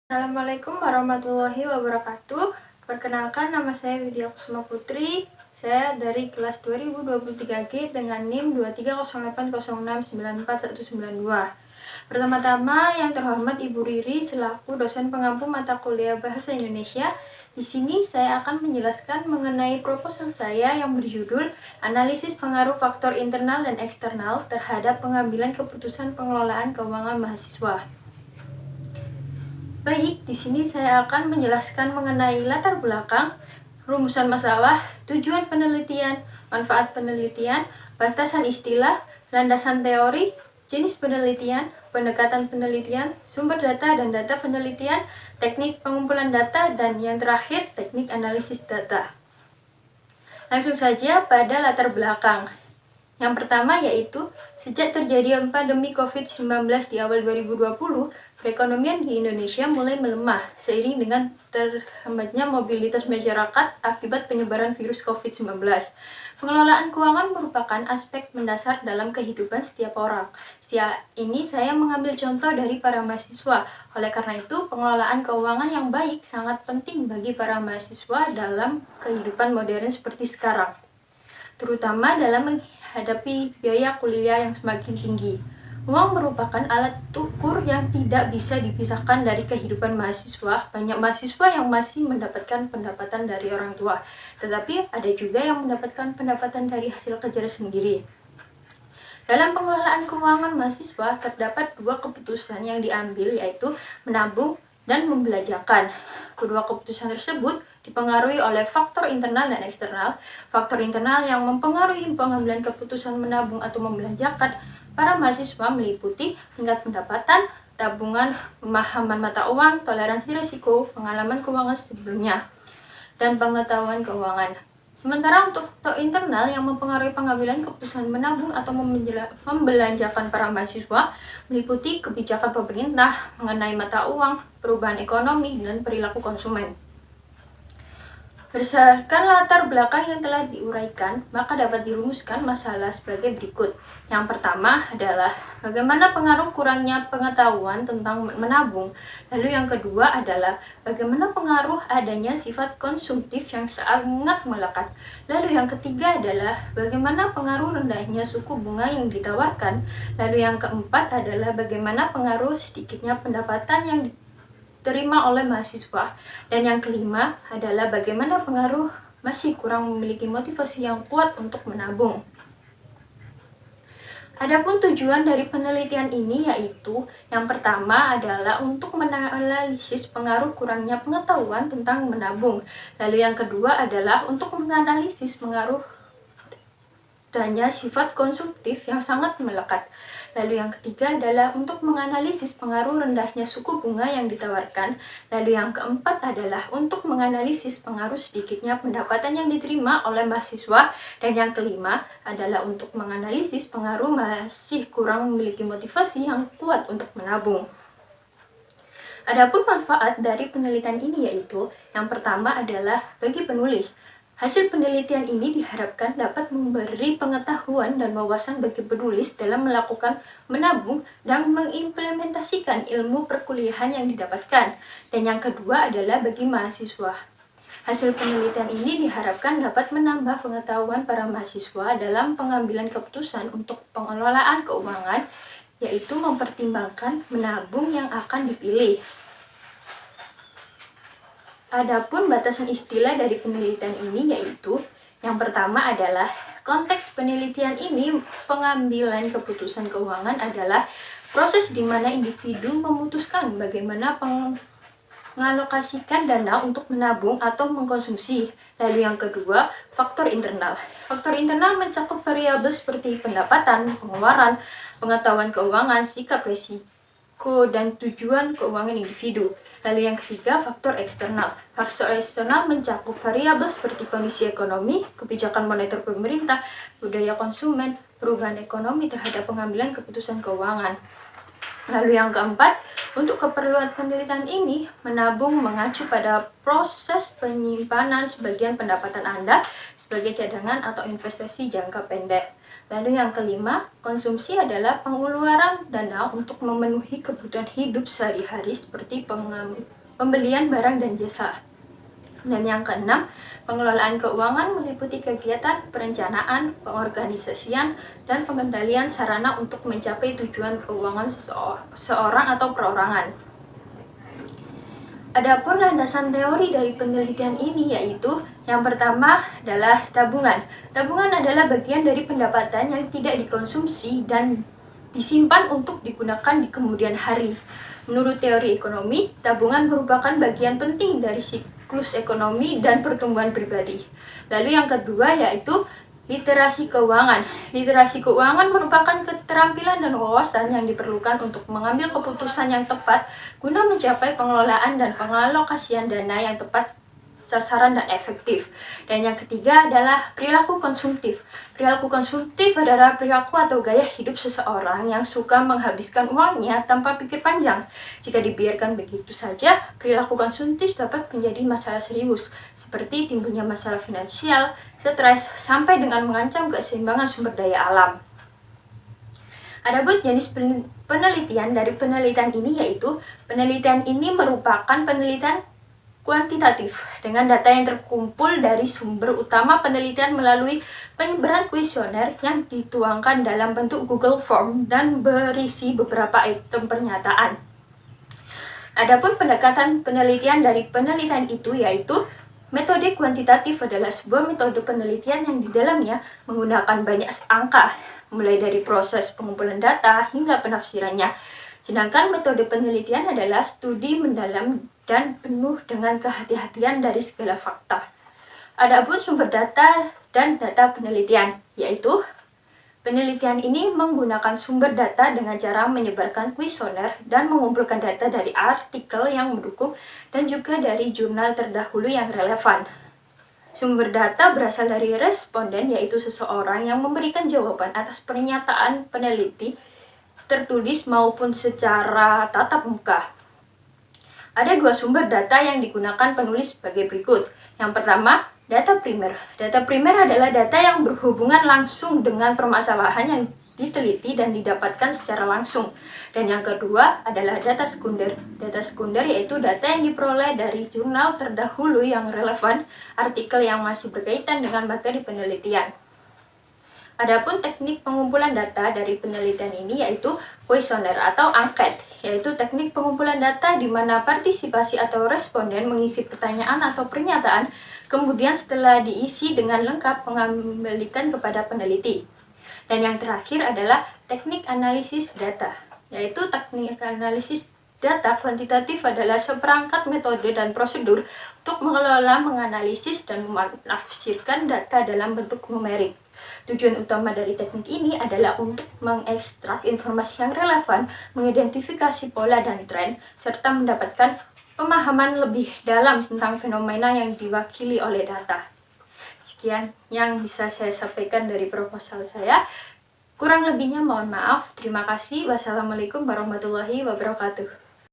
Assalamualaikum warahmatullahi wabarakatuh. Perkenalkan, nama saya Widya Kusuma Putri. Saya dari kelas 2023G dengan NIM 23080694192. Pertama-tama yang terhormat Ibu Riri selaku dosen pengampu mata kuliah Bahasa Indonesia. Di sini saya akan menjelaskan mengenai proposal saya yang berjudul Analisis Pengaruh Faktor Internal dan Eksternal terhadap Pengambilan Keputusan Pengelolaan Keuangan Mahasiswa. Baik, di sini saya akan menjelaskan mengenai latar belakang, rumusan masalah, tujuan penelitian, manfaat penelitian, batasan istilah, landasan teori, jenis penelitian, pendekatan penelitian, sumber data dan data penelitian, teknik pengumpulan data, dan yang terakhir, teknik analisis data. Langsung saja pada latar belakang. Yang pertama yaitu, sejak terjadi pandemi COVID-19 di awal 2020, perekonomian di Indonesia mulai melemah seiring dengan terhambatnya mobilitas masyarakat akibat penyebaran virus COVID-19. Pengelolaan keuangan merupakan aspek mendasar dalam kehidupan setiap orang. Setiap ini saya mengambil contoh dari para mahasiswa. Oleh karena itu, pengelolaan keuangan yang baik sangat penting bagi para mahasiswa dalam kehidupan modern seperti sekarang, terutama dalam menghadapi biaya kuliah yang semakin tinggi. Uang merupakan alat ukur yang tidak bisa dipisahkan dari kehidupan mahasiswa. Banyak mahasiswa yang masih mendapatkan pendapatan dari orang tua, tetapi ada juga yang mendapatkan pendapatan dari hasil kerja sendiri. Dalam pengelolaan keuangan mahasiswa, terdapat dua keputusan yang diambil, yaitu menabung dan membelanjakan. Kedua keputusan tersebut dipengaruhi oleh faktor internal dan eksternal. Faktor internal yang mempengaruhi pengambilan keputusan menabung atau membelanjakan para mahasiswa meliputi tingkat pendapatan, tabungan, pemahaman mata uang, toleransi risiko, pengalaman keuangan sebelumnya, dan pengetahuan keuangan. Sementara untuk faktor internal yang mempengaruhi pengambilan keputusan menabung atau membelanjakan para mahasiswa meliputi kebijakan pemerintah mengenai mata uang, perubahan ekonomi, dan perilaku konsumen. Berdasarkan latar belakang yang telah diuraikan, maka dapat dirumuskan masalah sebagai berikut. Yang pertama adalah bagaimana pengaruh kurangnya pengetahuan tentang menabung. Lalu yang kedua adalah bagaimana pengaruh adanya sifat konsumtif yang sangat melekat. Lalu yang ketiga adalah bagaimana pengaruh rendahnya suku bunga yang ditawarkan. Lalu yang keempat adalah bagaimana pengaruh sedikitnya pendapatan yang diterima oleh mahasiswa. Dan yang kelima adalah bagaimana pengaruh masih kurang memiliki motivasi yang kuat untuk menabung. Adapun tujuan dari penelitian ini yaitu, yang pertama adalah untuk menganalisis pengaruh kurangnya pengetahuan tentang menabung. Lalu yang kedua adalah untuk menganalisis pengaruh adanya sifat konsumtif yang sangat melekat. Lalu yang ketiga adalah untuk menganalisis pengaruh rendahnya suku bunga yang ditawarkan. Lalu yang keempat adalah untuk menganalisis pengaruh sedikitnya pendapatan yang diterima oleh mahasiswa. Dan yang kelima adalah untuk menganalisis pengaruh masih kurang memiliki motivasi yang kuat untuk menabung. Adapun manfaat dari penelitian ini yaitu, yang pertama adalah bagi penulis. Hasil penelitian ini diharapkan dapat memberi pengetahuan dan wawasan bagi penulis dalam melakukan menabung dan mengimplementasikan ilmu perkuliahan yang didapatkan. Dan yang kedua adalah bagi mahasiswa. Hasil penelitian ini diharapkan dapat menambah pengetahuan para mahasiswa dalam pengambilan keputusan untuk pengelolaan keuangan, yaitu mempertimbangkan menabung yang akan dipilih. Adapun batasan istilah dari penelitian ini yaitu, yang pertama adalah konteks penelitian ini pengambilan keputusan keuangan adalah proses di mana individu memutuskan bagaimana mengalokasikan dana untuk menabung atau mengkonsumsi. Lalu yang kedua, faktor internal. Faktor internal mencakup variabel seperti pendapatan, pengeluaran, pengetahuan keuangan, sikap risiko, dan tujuan keuangan individu. Lalu yang ketiga, faktor eksternal. Faktor eksternal mencakup variabel seperti kondisi ekonomi, kebijakan moneter pemerintah, budaya konsumen, perubahan ekonomi terhadap pengambilan keputusan keuangan. Lalu yang keempat, untuk keperluan penelitian ini, menabung mengacu pada proses penyimpanan sebagian pendapatan Anda sebagai cadangan atau investasi jangka pendek. Lalu yang kelima, konsumsi adalah pengeluaran dana untuk memenuhi kebutuhan hidup sehari-hari seperti pembelian barang dan jasa. Dan yang keenam, pengelolaan keuangan meliputi kegiatan perencanaan, pengorganisasian, dan pengendalian sarana untuk mencapai tujuan keuangan seorang atau perorangan. Adapun landasan teori dari penelitian ini yaitu yang pertama adalah tabungan. Tabungan adalah bagian dari pendapatan yang tidak dikonsumsi dan disimpan untuk digunakan di kemudian hari. Menurut teori ekonomi, tabungan merupakan bagian penting dari siklus ekonomi dan pertumbuhan pribadi. Lalu yang kedua yaitu literasi keuangan. Literasi keuangan merupakan keterampilan dan wawasan yang diperlukan untuk mengambil keputusan yang tepat guna mencapai pengelolaan dan pengalokasian dana yang tepat, sasaran, dan efektif. Dan yang ketiga adalah perilaku konsumtif. Perilaku konsumtif adalah perilaku atau gaya hidup seseorang yang suka menghabiskan uangnya tanpa pikir panjang. Jika dibiarkan begitu saja, perilaku konsumtif dapat menjadi masalah serius, seperti timbulnya masalah finansial, stres, sampai dengan mengancam keseimbangan sumber daya alam. Adapun jenis penelitian dari penelitian ini yaitu penelitian ini merupakan penelitian kuantitatif dengan data yang terkumpul dari sumber utama penelitian melalui penyebaran kuesioner yang dituangkan dalam bentuk Google Form dan berisi beberapa item pernyataan. Adapun pendekatan penelitian dari penelitian itu yaitu metode kuantitatif adalah sebuah metode penelitian yang di dalamnya menggunakan banyak angka, mulai dari proses pengumpulan data hingga penafsirannya. Sedangkan metode penelitian adalah studi mendalam dan penuh dengan kehati-hatian dari segala fakta. Adapun sumber data dan data penelitian, yaitu penelitian ini menggunakan sumber data dengan cara menyebarkan kuesioner dan mengumpulkan data dari artikel yang mendukung dan juga dari jurnal terdahulu yang relevan. Sumber data berasal dari responden, yaitu seseorang yang memberikan jawaban atas pernyataan peneliti tertulis maupun secara tatap muka. Ada dua sumber data yang digunakan penulis sebagai berikut. Yang pertama, data primer. Data primer adalah data yang berhubungan langsung dengan permasalahan yang diteliti dan didapatkan secara langsung. Dan yang kedua adalah data sekunder. Data sekunder yaitu data yang diperoleh dari jurnal terdahulu yang relevan, artikel yang masih berkaitan dengan materi penelitian. Adapun teknik pengumpulan data dari penelitian ini yaitu kuesioner atau angket, yaitu teknik pengumpulan data di mana partisipasi atau responden mengisi pertanyaan atau pernyataan, kemudian setelah diisi dengan lengkap mengembalikan kepada peneliti. Dan yang terakhir adalah teknik analisis data, yaitu teknik analisis data kuantitatif adalah seperangkat metode dan prosedur untuk mengelola, menganalisis, dan menafsirkan data dalam bentuk numerik. Tujuan utama dari teknik ini adalah untuk mengekstrak informasi yang relevan, mengidentifikasi pola dan tren, serta mendapatkan pemahaman lebih dalam tentang fenomena yang diwakili oleh data. Sekian yang bisa saya sampaikan dari proposal saya. Kurang lebihnya mohon maaf. Terima kasih. Wassalamualaikum warahmatullahi wabarakatuh.